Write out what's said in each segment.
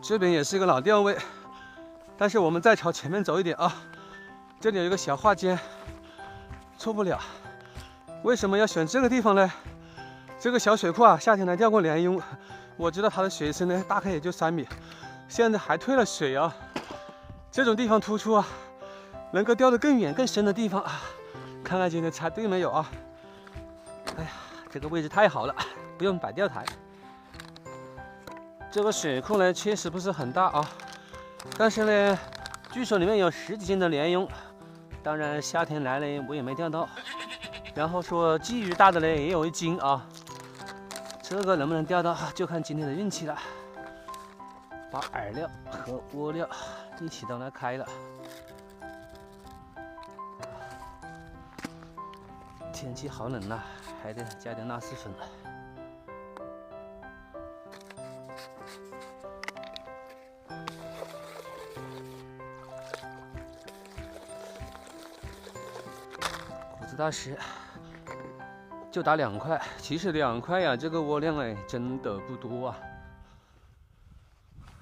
这边也是一个老钓位，但是我们再朝前面走一点啊，这里有一个小画间，错不了。为什么要选这个地方呢？这个小水库啊，夏天来钓过鲢鳙，我知道它的水深呢大概也就3米，现在还退了水啊。这种地方突出啊，能够钓得更远更深的地方啊。看看今天猜对没有啊？哎呀，这个位置太好了，不用摆钓台。这个水库呢确实不是很大啊，但是呢，据说里面有10几斤的鲢鳙。当然夏天来了我也没钓到。然后说鲫鱼大的呢也有1斤啊，这个能不能钓到就看今天的运气了。把饵料和窝料一起都拿开了。天气好冷啊，还得加点纳斯粉。谷子大师就打2块，其实2块呀，这个窝量哎真的不多啊。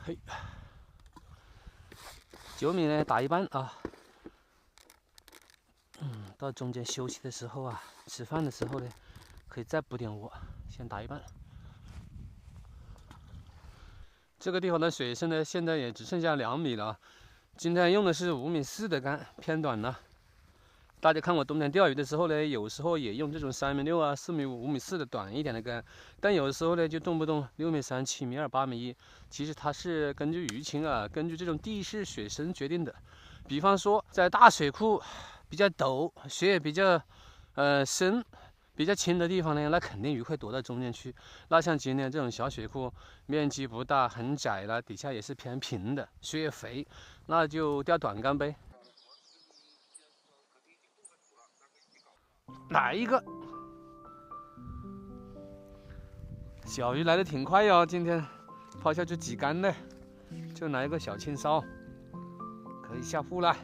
嘿，9米呢打1半啊。到中间休息的时候啊，吃饭的时候呢，可以再补点窝，先打1半。这个地方的水深呢，现在也只剩下2米了。今天用的是5.4米的竿，偏短了。大家看我冬天钓鱼的时候呢，有时候也用这种3.6米啊、4.5米、5.4米的短一点的竿，但有的时候呢，就动不动6.3米、7.2米、8.1米。其实它是根据鱼情啊，根据这种地势水深决定的。比方说，在大水库比较陡、水也比较深、比较清的地方呢，那肯定鱼会躲到中间去。那像今天这种小水库，面积不大，很窄了，底下也是偏平的，水也肥，那就钓短竿呗。来一个小鱼来的挺快哟，今天抛下去几竿呢，就来一个小青烧，可以下腹了。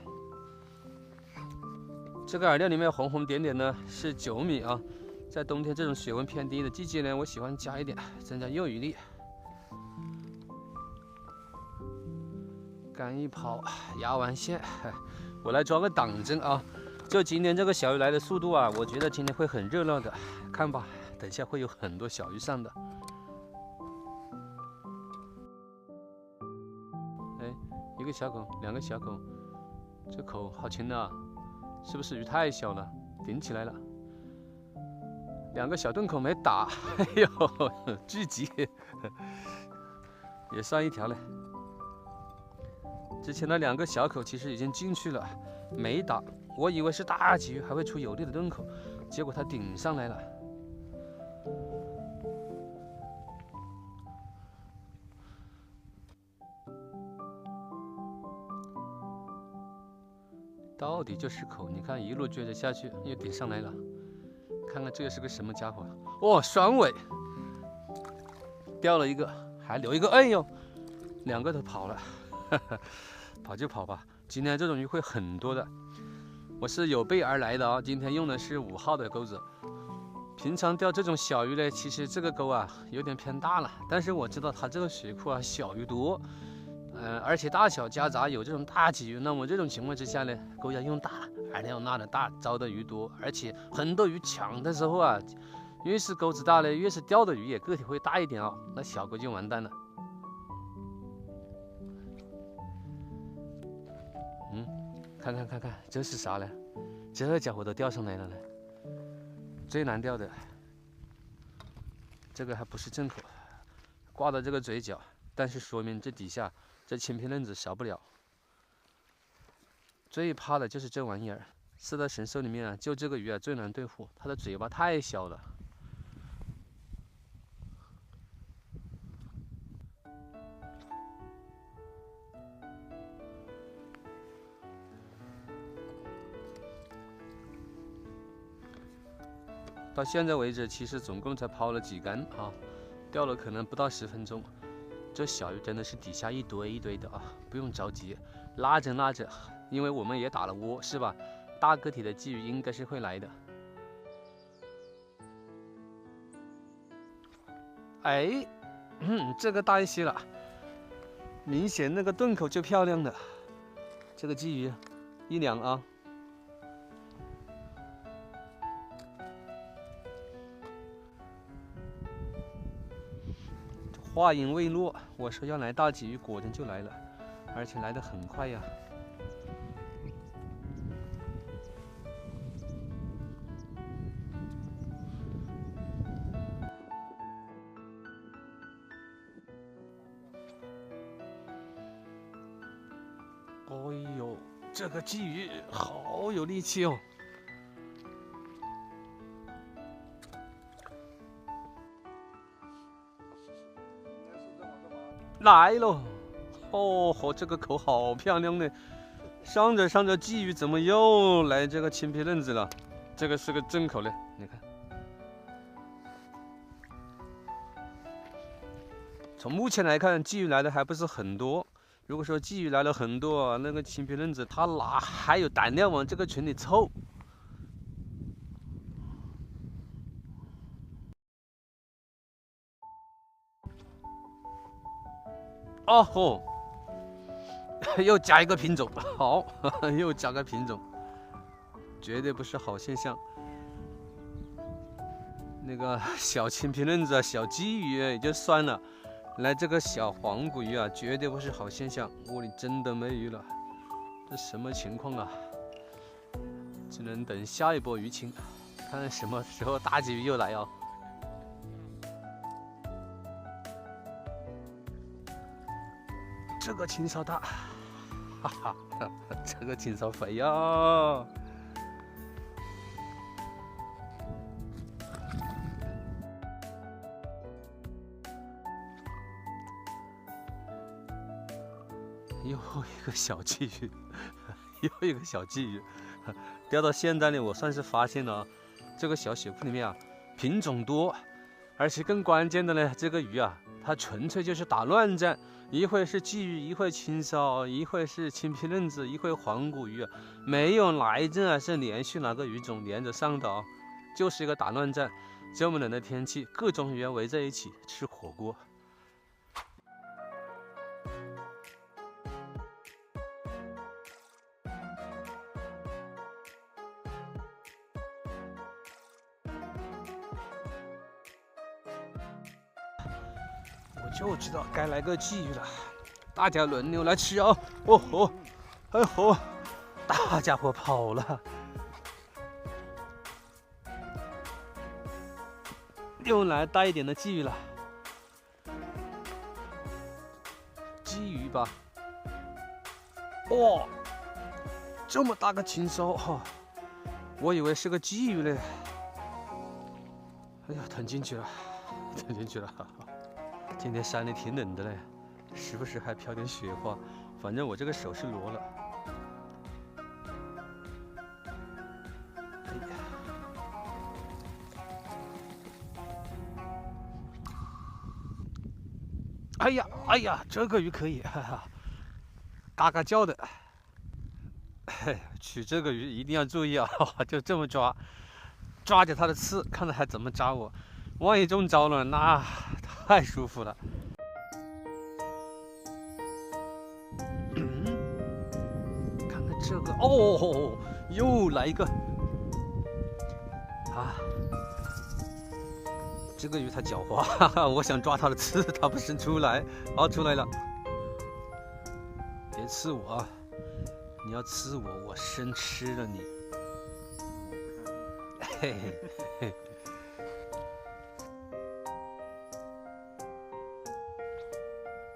这个饵料里面红红点点呢是9米啊，在冬天这种水温偏低的季节呢，我喜欢加一点，增加诱鱼力。竿一抛，压完线，我来装个挡针啊。就今天这个小鱼来的速度啊，我觉得今天会很热闹的，看吧，等下会有很多小鱼上的。哎，一个小口，2个小口，这口好轻啊，是不是鱼太小了，顶起来了？2个小钝口没打，哎呦，巨急，也算一条了。之前的2个小口其实已经进去了，没打。我以为是大鲫鱼还会出有力的钝口，结果它顶上来了。到底就10口，你看一路追着下去，又顶上来了。看看这个是个什么家伙？哦，双尾，掉了一个，还留一个。哎呦，2个都跑了，跑就跑吧。今天这种鱼会很多的。我是有备而来的啊，今天用的是5号的钩子。平常钓这种小鱼呢，其实这个钩啊有点偏大了，但是我知道它这个水库啊小鱼多，而且大小夹杂有这种大鲫鱼，那么这种情况之下呢，钩要用大，饵料拉的大，招的鱼多，而且很多鱼抢的时候啊，越是钩子大呢，越是钓的鱼也个体会大一点啊，那小钩就完蛋了。看看，这是啥呢？这家伙都钓上来了呢。最难钓的，这个还不是正口，挂到这个嘴角，但是说明这底下这青皮嫩子少不了。最怕的就是这玩意儿，4大神兽里面啊，就这个鱼啊最难对付，它的嘴巴太小了。到现在为止，其实总共才抛了几竿啊，钓了可能不到10分钟。这小鱼真的是底下一堆一堆的啊，不用着急，拉着拉着，因为我们也打了窝，是吧？大个体的鲫鱼应该是会来的。哎，这个大一些了，明显那个盾口就漂亮了。这个鲫鱼1两啊。话音未落，我说要来大鲫鱼，果然就来了，而且来得很快呀。哎呦，这个鲫鱼好有力气哦！来喽！哦吼，这个口好漂亮呢！上着鲫鱼怎么又来这个青皮嫩子了？这个是个正口嘞，你看。从目前来看，鲫鱼来的还不是很多。如果说鲫鱼来了很多，那个青皮嫩子它哪还有胆量往这个群里凑？哦吼，又加一个品种，好，又加个品种，绝对不是好现象。那个小青皮嫩子、小鲫鱼也就算了，来这个小黄骨鱼啊，绝对不是好现象。窝里真的没鱼了，这什么情况啊？只能等下一波鱼情，看什么时候大鲫鱼又来啊！这个青烧大，哈哈，这个青烧肥呀！又一个小鲫鱼，又一个小鲫鱼，钓到现在呢，我算是发现了，这个小血库里面啊，品种多，而且更关键的呢，这个鱼啊，它纯粹就是打乱战。一会是鲫鱼，一会青烧，一会是青皮嫩子，一会黄骨鱼，没有哪一阵啊是连续哪个鱼种连着上的啊，就是一个打乱战。这么冷的天气，各种鱼围在一起吃火锅。我就知道该来个鲫鱼了，大家轮流来吃啊！哦吼，哎吼，大家伙跑了，又来大一点的鲫鱼了，鲫鱼吧？哇，这么大个青烧哈，我以为是个鲫鱼嘞。哎呀，吞进去了，吞进去了。今天山里挺冷的嘞，时不时还飘点雪花，反正我这个手是罗了。哎呀，这个鱼可以，哈哈，嘎嘎叫的。取这个鱼一定要注意啊，就这么抓，抓着它的刺，看它还怎么扎我。万一中招了，那太舒服了。看看这个，哦，又来一个啊！这个鱼它狡猾，哈哈，我想抓它的刺，它不伸出来，好，出来了。别刺我啊！你要刺我，我生吃了你。嘿嘿嘿。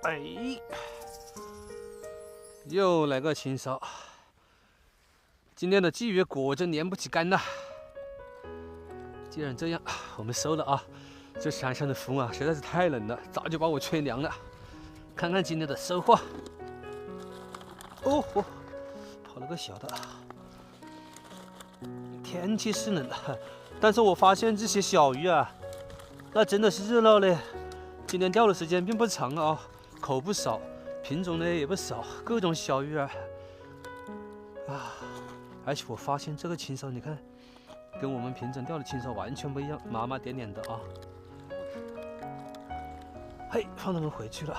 哎，又来个青烧。今天的鲫鱼果真连不起竿呐。既然这样，我们收了啊。这山上的风啊，实在是太冷了，早就把我吹凉了。看看今天的收获。哦吼，跑了个小的。天气是冷的，但是我发现这些小鱼啊，那真的是热闹嘞。今天钓的时间并不长啊。口不少，品种呢也不少，各种小鱼儿啊！而且我发现这个青烧，你看，跟我们平常钓的青烧完全不一样，麻麻点点的啊！嘿，放它们回去了。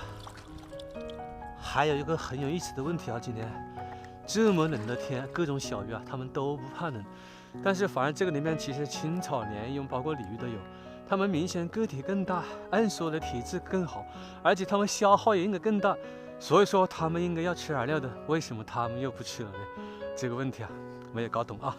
还有一个很有意思的问题啊，今天这么冷的天，各种小鱼啊，它们都不怕冷，但是反而这个里面其实青草、鲢鳙包括鲤鱼都有，它们明显个体更大，按说的体质更好，而且它们消耗也应该更大，所以说它们应该要吃饵料的，为什么它们又不吃了呢？这个问题啊，没有搞懂啊。